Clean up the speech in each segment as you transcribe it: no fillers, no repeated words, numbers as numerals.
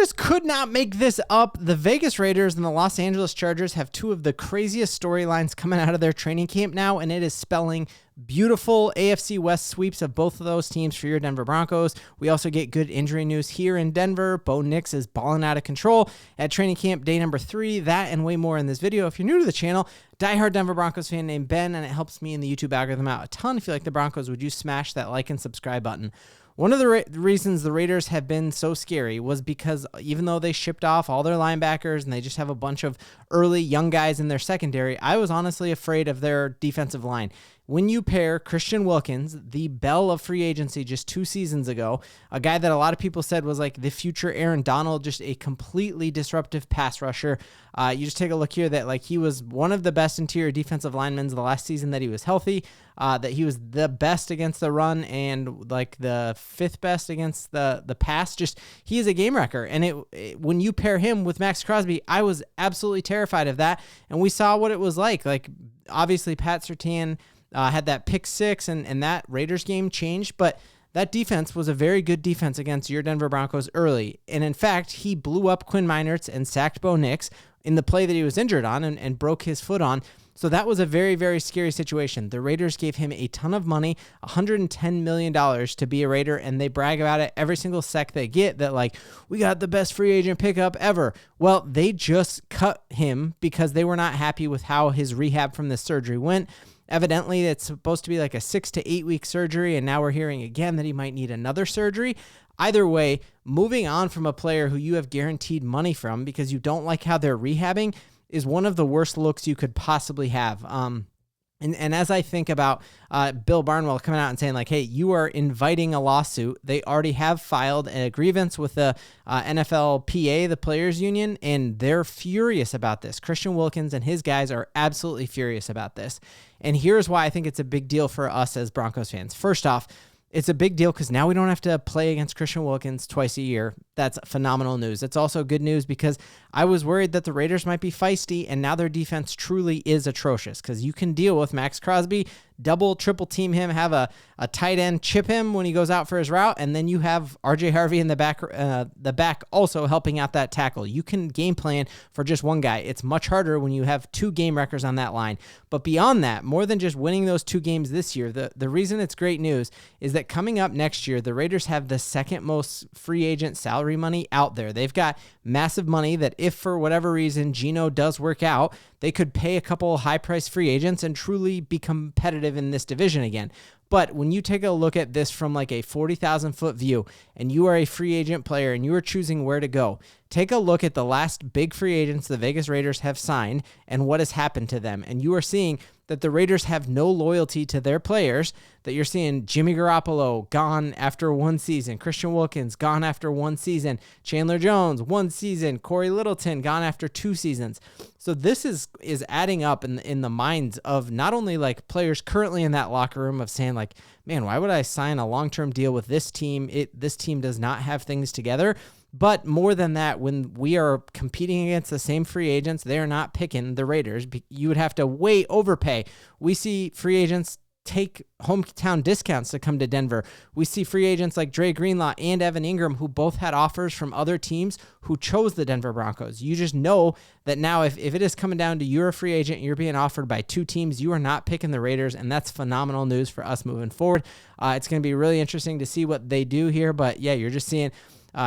Raiders could not make this up. The Vegas Raiders and the Los Angeles Chargers have two of the craziest storylines coming out of their training camp now, and it is spelling beautiful AFC West sweeps of both of those teams for your Denver Broncos. We also get good injury news here in Denver. Bo Nix is balling out of control at training camp day number 3. That and way more in this video. If you're new to the channel, diehard Denver Broncos fan named Ben, and it helps me in the YouTube algorithm out a ton. If you like the Broncos, would you smash that like and subscribe button? One of the reasons the Raiders have been so scary was because even though they shipped off all their linebackers and they just have a bunch of early young guys in their secondary, I was honestly afraid of their defensive line. When you pair Christian Wilkins, the belle of free agency just 2 seasons ago, a guy that a lot of people said was like the future Aaron Donald, just a completely disruptive pass rusher. You just take a look here that like he was one of the best interior defensive linemen the last season that he was healthy, that he was the best against the run and like the 5th best against the pass. Just he is a game wrecker. And when you pair him with Max Crosby, I was absolutely terrified of that. And we saw what it was like. Like obviously Pat Surtain had that pick 6 and that Raiders game changed, but that defense was a very good defense against your Denver Broncos early. And in fact, he blew up Quinn Meinerz and sacked Bo Nix in the play that he was injured on and broke his foot on. So that was a very, very scary situation. The Raiders gave him a ton of money, $110 million to be a Raider, and they brag about it every single sec they get that, like, we got the best free agent pickup ever. Well, they just cut him because they were not happy with how his rehab from this surgery went. Evidently, it's supposed to be like a 6 to 8 week surgery, and now we're hearing again that he might need another surgery. Either way, moving on from a player who you have guaranteed money from because you don't like how they're rehabbing is one of the worst looks you could possibly have. And as I think about Bill Barnwell coming out and saying like, hey, you are inviting a lawsuit. They already have filed a grievance with the NFLPA, the Players Union, and they're furious about this. Christian Wilkins and his guys are absolutely furious about this. And here's why I think it's a big deal for us as Broncos fans. First off, it's a big deal because now we don't have to play against Christian Wilkins twice a year. That's phenomenal news. It's also good news because I was worried that the Raiders might be feisty, and now their defense truly is atrocious because you can deal with Max Crosby, double, triple team him, have a tight end chip him when he goes out for his route, and then you have RJ Harvey in the back also helping out that tackle. You can game plan for just one guy. It's much harder when you have 2 game wreckers on that line. But beyond that, more than just winning those 2 games this year, the reason it's great news is that coming up next year, the Raiders have the 2nd most free agent salary money out there. They've got massive money that if for whatever reason Geno does work out, they could pay a couple high-priced free agents and truly be competitive in this division again. But when you take a look at this from like a 40,000-foot view and you are a free agent player and you are choosing where to go, take a look at the last big free agents the Vegas Raiders have signed and what has happened to them. And you are seeing that the Raiders have no loyalty to their players, that you're seeing Jimmy Garoppolo gone after 1 season, Christian Wilkins gone after 1 season, Chandler Jones 1 season, Corey Littleton gone after 2 seasons. So this is adding up in the minds of not only like players currently in that locker room of saying like, man, why would I sign a long-term deal with this team? This team does not have things together. But more than that, when we are competing against the same free agents, they're not picking the Raiders. You would have to way overpay. We see free agents take hometown discounts to come to Denver. We see free agents like Dre Greenlaw and Evan Ingram, who both had offers from other teams who chose the Denver Broncos. You just know that now if it is coming down to you're a free agent, you're being offered by 2 teams, you are not picking the Raiders, and that's phenomenal news for us moving forward. It's going to be really interesting to see what they do here, but yeah, you're just seeing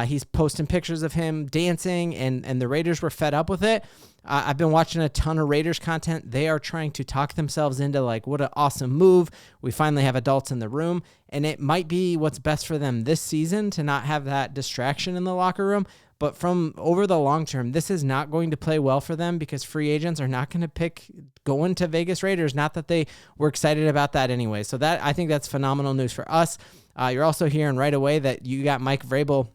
he's posting pictures of him dancing, and the Raiders were fed up with it. I've been watching a ton of Raiders content. They are trying to talk themselves into like, what an awesome move. We finally have adults in the room, and it might be what's best for them this season to not have that distraction in the locker room. But from over the long term, this is not going to play well for them because free agents are not going to pick going to Vegas Raiders. Not that they were excited about that anyway. So I think that's phenomenal news for us. You're also hearing right away that you got Mike Vrabel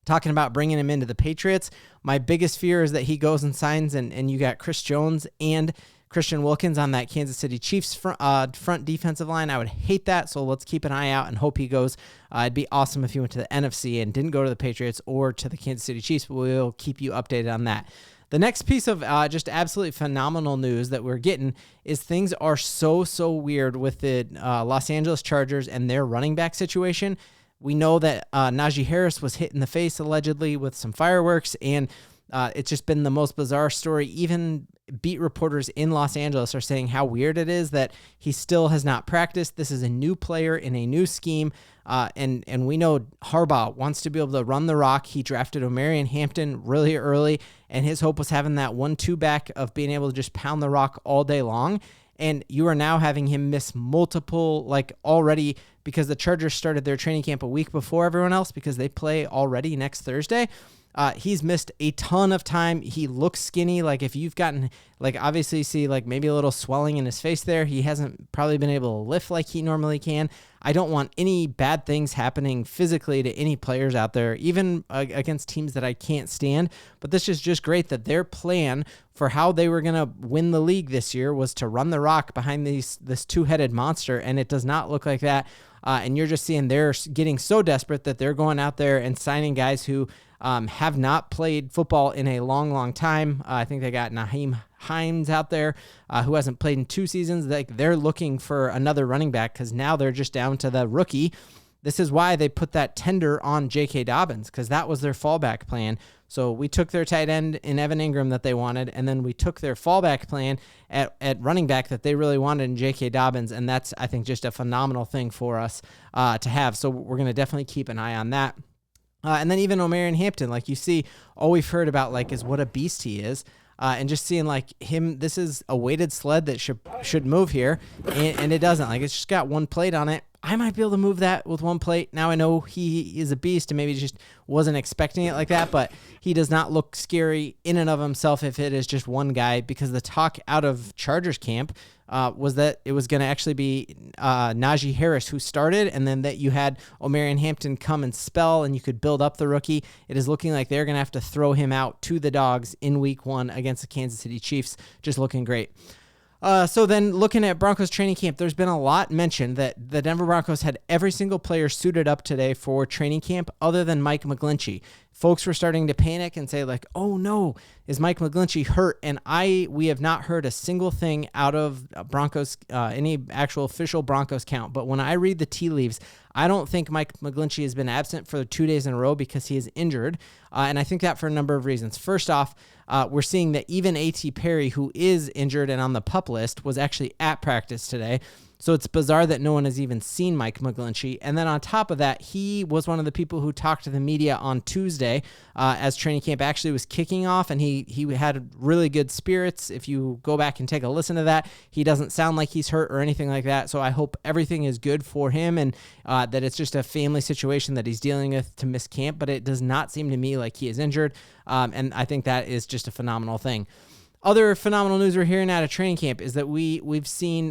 talking about bringing him into the Patriots. My biggest fear is that he goes and signs and you got Chris Jones and Christian Wilkins on that Kansas City Chiefs front defensive line. I would hate that, so let's keep an eye out and hope he goes. It'd be awesome if he went to the NFC and didn't go to the Patriots or to the Kansas City Chiefs, but we'll keep you updated on that. The next piece of just absolutely phenomenal news that we're getting is things are so weird with the Los Angeles Chargers and their running back situation. We know that Najee Harris was hit in the face allegedly with some fireworks, and it's just been the most bizarre story. Even beat reporters in Los Angeles are saying how weird it is that he still has not practiced. This is a new player in a new scheme. And we know Harbaugh wants to be able to run the rock. He drafted Omarion Hampton really early, and his hope was having that 1-2 back of being able to just pound the rock all day long. And you are now having him miss multiple, already, because the Chargers started their training camp a week before everyone else because they play already next Thursday. He's missed a ton of time. He looks skinny. If you've gotten, obviously you see maybe a little swelling in his face there. He hasn't probably been able to lift like he normally can. I don't want any bad things happening physically to any players out there, even against teams that I can't stand. But this is just great that their plan for how they were going to win the league this year was to run the rock behind this two-headed monster, and it does not look like that. And you're just seeing they're getting so desperate that they're going out there and signing guys who have not played football in a long, long time. I think they got Nyheim Hines out there who hasn't played in 2 seasons. They're looking for another running back because now they're just down to the rookie. This is why they put that tender on J.K. Dobbins, because that was their fallback plan. So we took their tight end in Evan Ingram that they wanted, and then we took their fallback plan at running back that they really wanted in J.K. Dobbins, and that's, I think, just a phenomenal thing for us to have. So we're going to definitely keep an eye on that. And then even Omarion Hampton, you see, all we've heard about, is what a beast he is. And just seeing him, this is a weighted sled that should move here, and it doesn't. It's just got one plate on it. I might be able to move that with one plate. Now I know he is a beast and maybe just wasn't expecting it like that, but he does not look scary in and of himself if it is just one guy, because the talk out of Chargers camp was that it was going to actually be Najee Harris who started, and then that you had Omarion Hampton come and spell and you could build up the rookie. It is looking like they're going to have to throw him out to the dogs in week 1 against the Kansas City Chiefs. Just looking great. So then looking at Broncos training camp, there's been a lot mentioned that the Denver Broncos had every single player suited up today for training camp other than Mike McGlinchey. Folks were starting to panic and say oh no, is Mike McGlinchey hurt? And we have not heard a single thing out of Broncos, any actual official Broncos count. But when I read the tea leaves, I don't think Mike McGlinchey has been absent for 2 days in a row because he is injured. And I think that for a number of reasons. First off, we're seeing that even A.T. Perry, who is injured and on the PUP list, was actually at practice today. So it's bizarre that no one has even seen Mike McGlinchey. And then on top of that, he was one of the people who talked to the media on Tuesday as training camp actually was kicking off, and he had really good spirits. If you go back and take a listen to that, he doesn't sound like he's hurt or anything like that. So I hope everything is good for him and that it's just a family situation that he's dealing with to miss camp, but it does not seem to me like he is injured. And I think that is just a phenomenal thing. Other phenomenal news we're hearing out of training camp is that we've seen,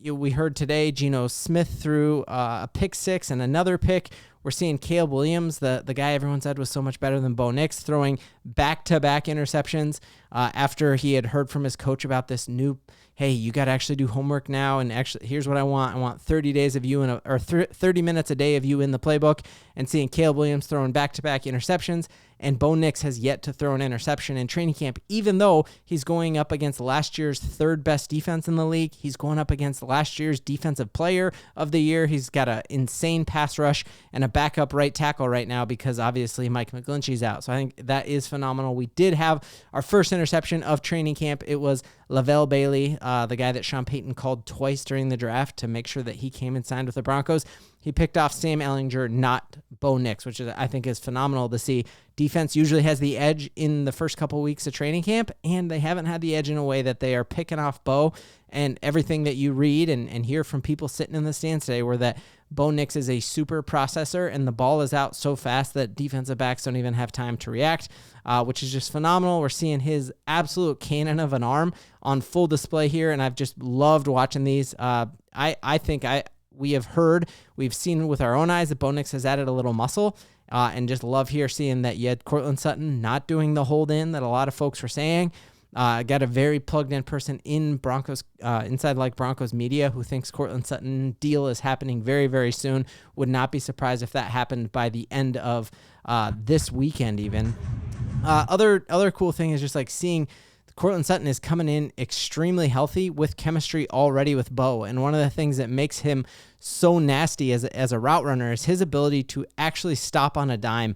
we heard today Geno Smith threw a pick 6 and another pick. We're seeing Caleb Williams, the guy everyone said was so much better than Bo Nix, throwing back-to-back interceptions after he had heard from his coach about this new, hey, you got to actually do homework now, and actually, here's what I want. I want 30 days of you 30 minutes a day of you in the playbook, and seeing Caleb Williams throwing back-to-back interceptions. And Bo Nix has yet to throw an interception in training camp, even though he's going up against last year's 3rd best defense in the league. He's going up against last year's defensive player of the year. He's got an insane pass rush and a backup right tackle right now because obviously Mike McGlinchey's out. So I think that is phenomenal. We did have our first interception of training camp. It was Lavelle Bailey, the guy that Sean Payton called twice during the draft to make sure that he came and signed with the Broncos. He picked off Sam Ehlinger, not Bo Nix, which I think is phenomenal to see. Defense usually has the edge in the first couple weeks of training camp, and they haven't had the edge in a way that they are picking off Bo. And everything that you read and hear from people sitting in the stands today were that Bo Nix is a super processor, and the ball is out so fast that defensive backs don't even have time to react, which is just phenomenal. We're seeing his cannon of an arm on full display here, and I've just loved watching these. We've seen with our own eyes that Bo Nix has added a little muscle, and just love seeing that you had Courtland Sutton not doing the hold in that a lot of folks were saying. Got a very plugged in person in Broncos, inside Broncos media who thinks Courtland Sutton deal is happening very, very soon. Would not be surprised if that happened by the end of this weekend even. Other cool thing is just seeing Courtland Sutton is coming in extremely healthy with chemistry already with Bo. And one of the things that makes him so nasty as a route runner is his ability to actually stop on a dime.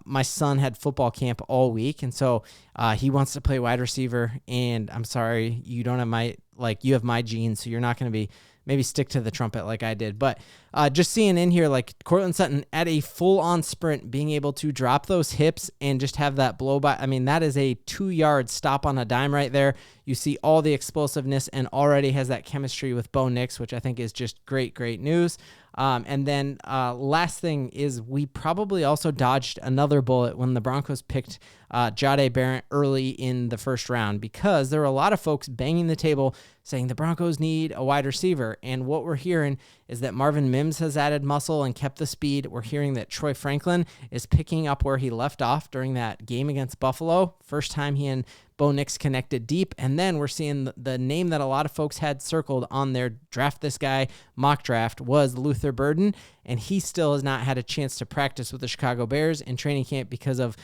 My son had football camp all week, and so he wants to play wide receiver, and I'm sorry, you don't have you have my genes, so you're not going to be, maybe stick to the trumpet like I did. But just seeing in here, like Courtland Sutton at a full-on sprint, being able to drop those hips and just have that blow by. I mean, that is a 2-yard stop on a dime right there. You see all the explosiveness and already has that chemistry with Bo Nix, which I think is just great, great news. And then last thing is we probably also dodged another bullet when the Broncos picked Jahdae Barrett early in the first round, because there were a lot of folks banging the table saying the Broncos need a wide receiver. And what we're hearing is that Marvin Mims has added muscle and kept the speed. We're hearing that Troy Franklin is picking up where he left off during that game against Buffalo. First time he and Bo Nix connected deep. And then we're seeing the name that a lot of folks had circled on their draft this guy mock draft was Luther Burden, and he still has not had a chance to practice with the Chicago Bears in training camp because of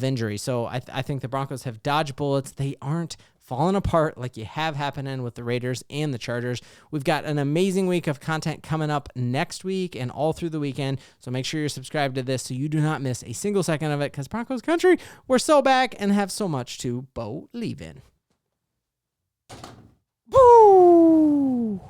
injury. So I think the Broncos have dodged bullets. They aren't falling apart like you have happening with the Raiders and the Chargers. We've got an amazing week of content coming up next week and all through the weekend, so make sure you're subscribed to this so you do not miss a single second of it, because Broncos country, we're so back and have so much to believe in. Woo!